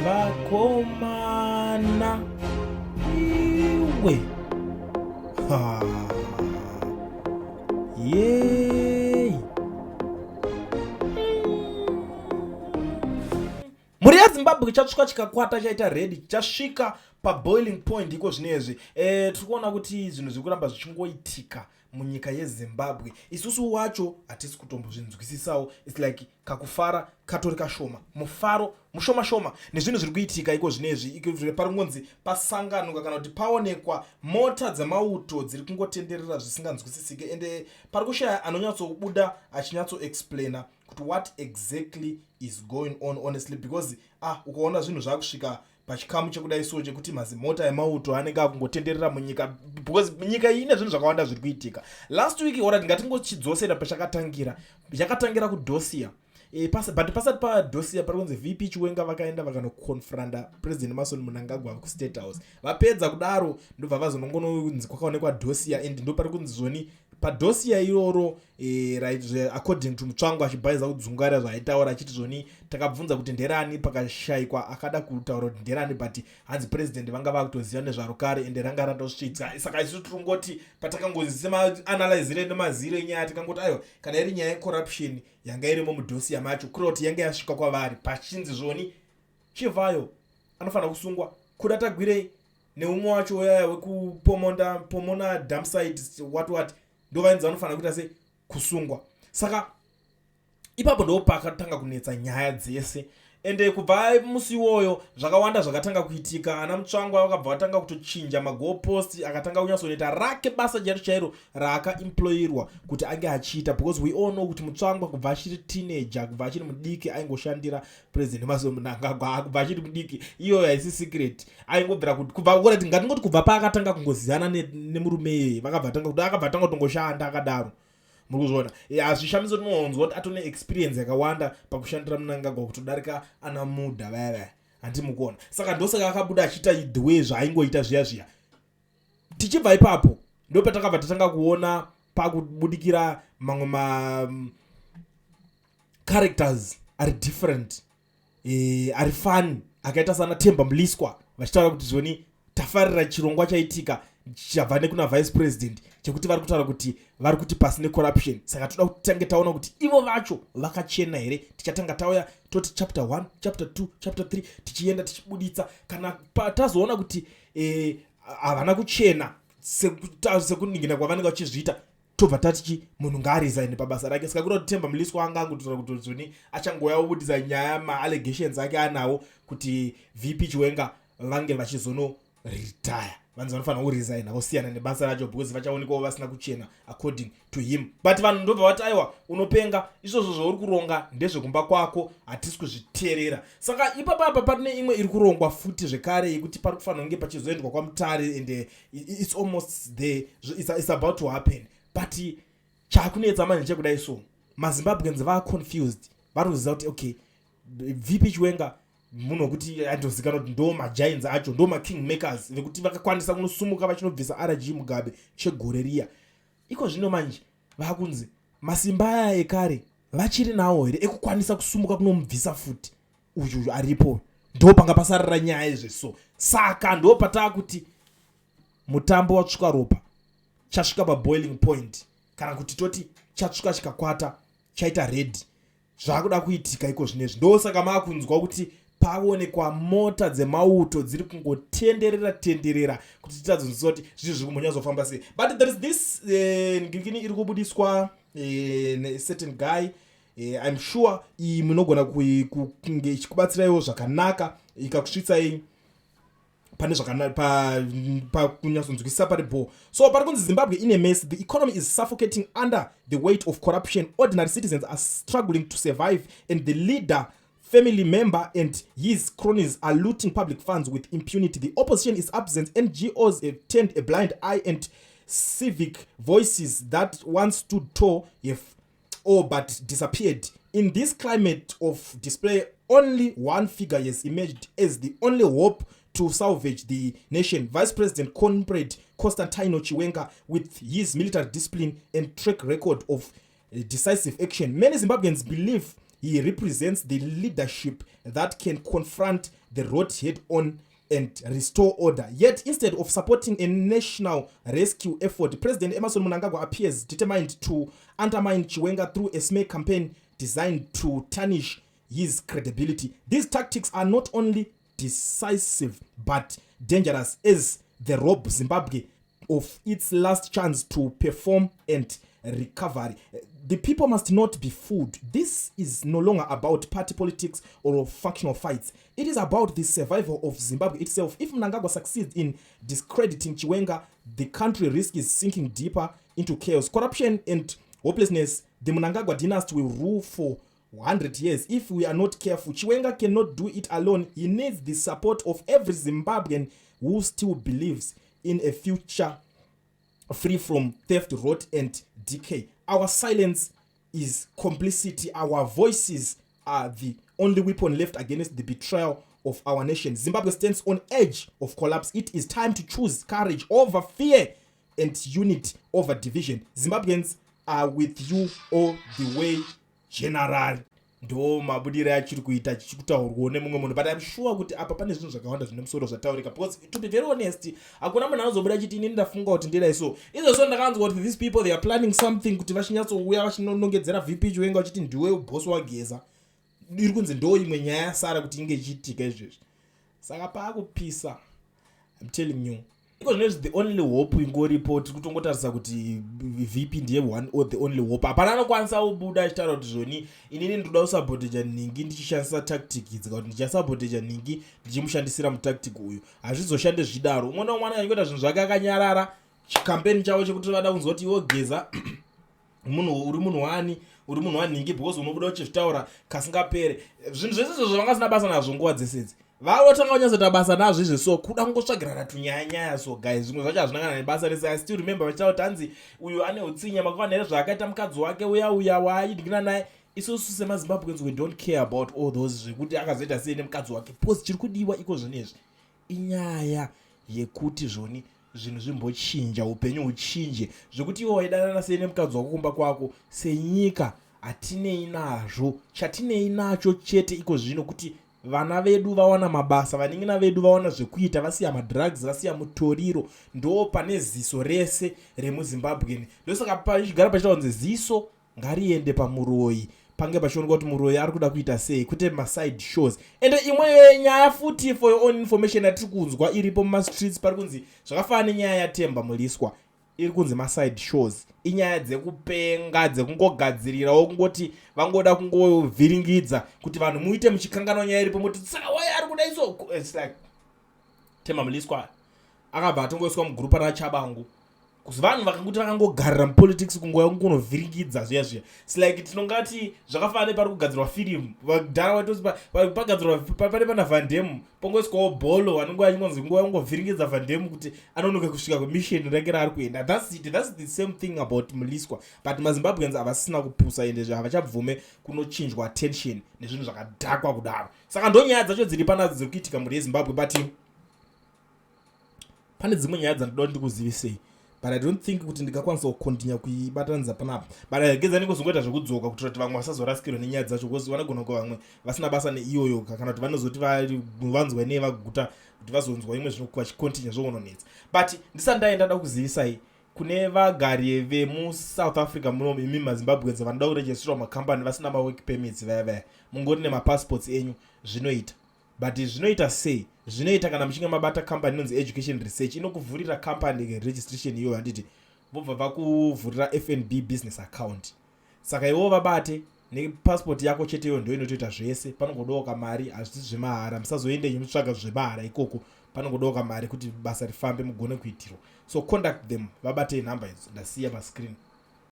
vakomana iwe yey mhuri yazimbabwe chasvika chikakwata chaita redi chasvika paboiling point iko zvinezvi tiri kuona kuti zvinhu zviri kuramba zvichingoitika munyika yezimbabwe. Isusu wacho hatisi kutombozvinzwisisawo. It's like kakufara katori kashoma, mufaro mushoma shoma nezvinhu zviri kuitika iko zvinezvi. Pari kungonzi pasanganuka kana kuti paonekwa mota dzemauto dziri kungotenderera zvisinganzwisisike, ende pari kushaya anonyatsobuda achinyatsoexplaina kuti what exactly is going on honestly, because ukaona zvinhu zvakusvika pachikamu chekudai so chekuti mazimota emauto anenge akungotenderera munyika, because nyika iyi ine zvinhu zvakawanda zviri kuitika. Last week ora ngatingochidzosera pachakatangira, yakatangira kudosia. But pasati padosia pari kunzi VP Chiwenga vakaenda vakanokonfranda President Emmerson Mnangagwa kuState House. Vapedza kudaro ndobva vazonongononzi kwakaonekwa dosia, and ndo pari kunzi zvoni padosia iroro right, according to Mutsvangu achibaiza kudzungarira zvaitaura achiti zvoni takabvunza kuti nderani pakashayikwa akada kutaura kuti nderani, but hanzi president vanga vakutoziva nezvaro kare ende ranga ratosvitsa. Saka isu turungoti patakangozisema analyze nemaziro enyaya tikangoti ayo kana iri nyaya yecorruption yanga irimo mudosia macho kuroti yanga yasvika kwavari pachinzi zvoni chivhayo anofanira kusungwa kuda tagwirei neumwe wacho uyaya wekupomona dump site what ndovanzi vanofanira kuita se kusungwa. Saka ipapo ndo pakatanga kunetsa nyaya dzese, ende kubva musi iwoyo zvakawanda zvakatanga kuitika. Ana Mutsvangu vakabva vatanga kutochinja magoalpost, akatanga kunyatsoita rake basa chairo raakaemployirwa kuti ange achiita, because we all know kuti Mutsvangu kubva achiri teenager, kubva achiri mudiki aingoshandira President Emmerson Mnangagwa, kubva achiri mudiki iyo haisi secret. Aingobvira kuti kubva kuti ngatingoti kubva paakatanga kungoziyana nemurume iyeye vakabva tanga kutongoshanda akadaro. Murikuzvona hazvishamiso tinonzwa kuti atone experience yakawanda pakushandira Mnangagwa kutodarika ana mudha vaya handi mukuona. Saka ndosaka akabuda achiita the way zvaaingoita zviya. Tichibva ipapo ndo patakabva tatanga kuona pakubudikira mamwe characters ari different, ari fun, akaita sana Temba Mliswa vachitaura kuti zvoni tafarira chirongwa chaitika chabva nekuna vice president chekuti vari kutaura kuti vari kuti pasine corruption. Saka toda kuti tange taona kuti ivo vacho vakachena here. Tichatanga tauya toti chapter 1 chapter 2 chapter 3 tichienda tichibuditsa, kana tazoona kuti havana kuchena sekuningina kwavanenge vachizviita tobva tatichi munhu ngaarizaine pabasa rake. Saka kuda kuti Temba Mliswa anga angotaura kuti zvoni achangoya kubudisa nyaya ma-allegations ake anawo kuti VP Chiwenga vange vachizono retire, vanhu vanofanira kuresigna vosiyana nebasa racho because vachaonekwawo vasina kuchena according to him. But vanhu ndobva vati aiwa unopenga izvozvo zvauri kuronga ndezvekumba kwako, hatisi kuzviteerera. Saka ipapapa patine imwe iri kurongwa futi zvekare yekuti pari kufanira kunge pachizoendwa kwaMutare, and it's almost there, it's about to happen. But chakunetsa manje chekudai so maZimbabweans confused, vari kuziva kuti okay VP Chiwenga munhu kuti andozikana kuti ndo magiants acho, ndo makingmakers vekuti vakakwanisa kunosumuka vachinobvisa RG Mugabe chegore riya. Iko zvino manje vakunzi masimba aya ekare vachiri nawo here ekukwanisa kusumuka kunomubvisa futi uyu aripo, ndo panga pasarira nyaya izveso. Saka ndo pataa kuti mutambo watsvuka ropa chasvika paboiling point, kana kuti toti chatsvuka chikakwata chaita red, zvakuda kuitika iko zvinezvi. Ndo saka maakunzwa kuti paonekwa mota dzemauto dziri kungotenderera kuti titadzonzisa kuti zvinhu zviri kumbonyazofamba sei. But there is this ngirikini iri kubudiswa certain guy, I'm sure munogona kunge ichikubatsiraiwo zvakanaka ikakusvitsai pane zvakanaka pakunyatsonzwisisa paripo. So pari kunzi Zimbabwe ine mess, the economy is suffocating under the weight of corruption, ordinary citizens are struggling to survive, and the leader, family member and his cronies are looting public funds with impunity. The opposition is absent, NGOs have turned a blind eye, and civic voices that once stood tall have all but disappeared. In this climate of display, only one figure has emerged as the only hope to salvage the nation: Vice President Comrade Constantino Chiwenga, with his military discipline and track record of decisive action. Many Zimbabweans believe He represents the leadership that can confront the road head on and restore order. Yet, instead of supporting a national rescue effort, President Emmerson Mnangagwa appears determined to undermine Chiwenga through a smear campaign designed to tarnish his credibility. These tactics are not only decisive but dangerous, as they rob Zimbabwe of its last chance to perform and recovery. The people must not be fooled. This is no longer about party politics or factional fights. It is about the survival of Zimbabwe itself. If Mnangagwa succeeds in discrediting Chiwenga, the country risks sinking deeper into chaos, corruption, and hopelessness. The Mnangagwa dynasty will rule for 100 years. If we are not careful, Chiwenga cannot do it alone. He needs the support of every Zimbabwean who still believes in a future free from theft, rot, and decay. Our silence is complicity. Our voices are the only weapon left against the betrayal of our nation. Zimbabwe stands on edge of collapse. It is time to choose courage over fear and unity over division. Zimbabweans are with you all the way, General. Ndo mabudire achiri kuita chichikutaurwa nemumwe munhu, but I'm sure kuti apa pane zvinhu zvakawanda zvine musoro zvataurika, because to be very honest hakuna munhu anozobuda chiti ini ndafunga kuti ndidai so. Izvozvo ndakanzwa kuti these people they are planning something kuti vachinyatsouya vachinonongedzera VP Chiwenga vachiti ndiwe boss wageza. Iri kunzi ndo imwe nyaya yasara kuti inge ichiitika izvezvi. Saka paakupisa, I'm telling you, because it's the only hope ingoripo. Tiri kutongotarisa kuti VP ndiye one or the only hope. Hapana anokwanisa kubuda achitaura kuti zvoni inini ndoda kusaboteja ningi ndichishandisa tactic idzi, kuti ndichasaboteja ningi ndichimushandisira mutactic uyu. Hazvizoshande zvidaro. Umwe naumwe anongoita zvinhu zvake akanyarara. Chikampeni chavo chekuti vada kunzoti iwo geza munhu uri munhu wani, uri munhu waningi, because unobuda uchizvitaura kasingapere. Zvinhu zvese izvo vangasina basa nazvo nguva dzese idzi. Vanotanga kunyatsota basa nazvo izvi, so kuda kungotsvagirana tunyaya. So guys, zvimwe zvacho hazvinangana nebasa rese. I still remember vachitaura kuti hanzi uyu ane utsinya makafanira zvaakaita mukadzi wake uya waaidikina naye. Isusu semaZimbabweans we don't care about all those zvekuti akazoita sei nemukadzi wake, because chiri kudiwa iko zvinezvi inyaya yekuti zvoni zvinhu zvimbochinja, upenyu huchinje, zvekuti iwo waidanana sei nemukadzi wako kumba kwako. Senyika hatinei nazvo. Chatinei nacho chete iko zvino kuti vana vedu vawana mabasa, vaningina vedu vawana zvekuita, vasiya madrugs, vasiya mutoriro. Ndo pane ziso rese remuZimbabwe. Ndosaka pachigara pachitaunze ziso ngariende pamuroyi, pange pachioneka kuti muroyi ari kuda kuita sei, kwete maside shows. Ende imwe nyaya futi for your own information yatiri kunzwa iripo mumastreets pari kunzi zvakafanana nenyaya yaTemba Muliswa, iri kunzi maside shows. Inyaya dzekupenga, dzekungogadzirirawo kungoti vangoda kungovhiringidza kuti vanhu muite muchikanganwa nyaya iripo, muti saka wai ari kuda iso. It's like Temba Muliswa akabva atongoiswa mugrupu raChabangu kuti vanhu vakanguti vakangogarira mupolitics kungoya kungovhiringidza zviya zviya. It's like tinongati zvakafanana pari kugadzirwa firimu. Vadhara watozi pagadzirwa pane pana Van Damme pongoiswawo bholo anenge achingonzi nguva kungovhiringidza Van Damme kuti anonoke kusvika kumission rake raari kuenda. That's it. That's the same thing about Muliswa. But maZimbabweans havasina kupusa ende havachabvume kunochinjwa attention nezvinhu zvakadhakwa kudaro. Saka ndo nyaya dzacho dziri panadzo dziri kuitika muri yeZimbabwe. But pane dzimwe nyaya dzandoda ndikuzivisei, but I don't think kuti ndingakwanisa kukontinya kuibatanidza panapa. But agedza ndingozongoita zvekudzoka kuti vamwe vasazorasikirwa nenyaya dzacho, because vanogona kuva vamwe vasina basa neiyoyo, kana kuti vanozoti vanzwa nei vaguta kuti vazonzwa imwe zvino vachikontinya zvounonetsa. But ndisandaenda da kuzivisai kune vagari vemuSouth Africa muno, imi maZimbabweans vanoda kuregistrwa makambani vasina mawork permits vaya mungori nemapassports enyu, zvinoita. But zvinoita sei? Zvinoita kana muchinge mabata company inonzi Education Research inokuvhurira company registration iyoyo, handiti vobva vakuvhurira FNB business account. Saka iwo vabate nepassport yako chete iyo ndio inotoita zvese. Panongodoka mari, hazvisi zvemahara. Musazoende mutsvaga zvemahara ikoko, panongodoka mari kuti basa rifambe mugone kuitirwa. So contact them, vabate nhamba idzi ndasiya pa screen.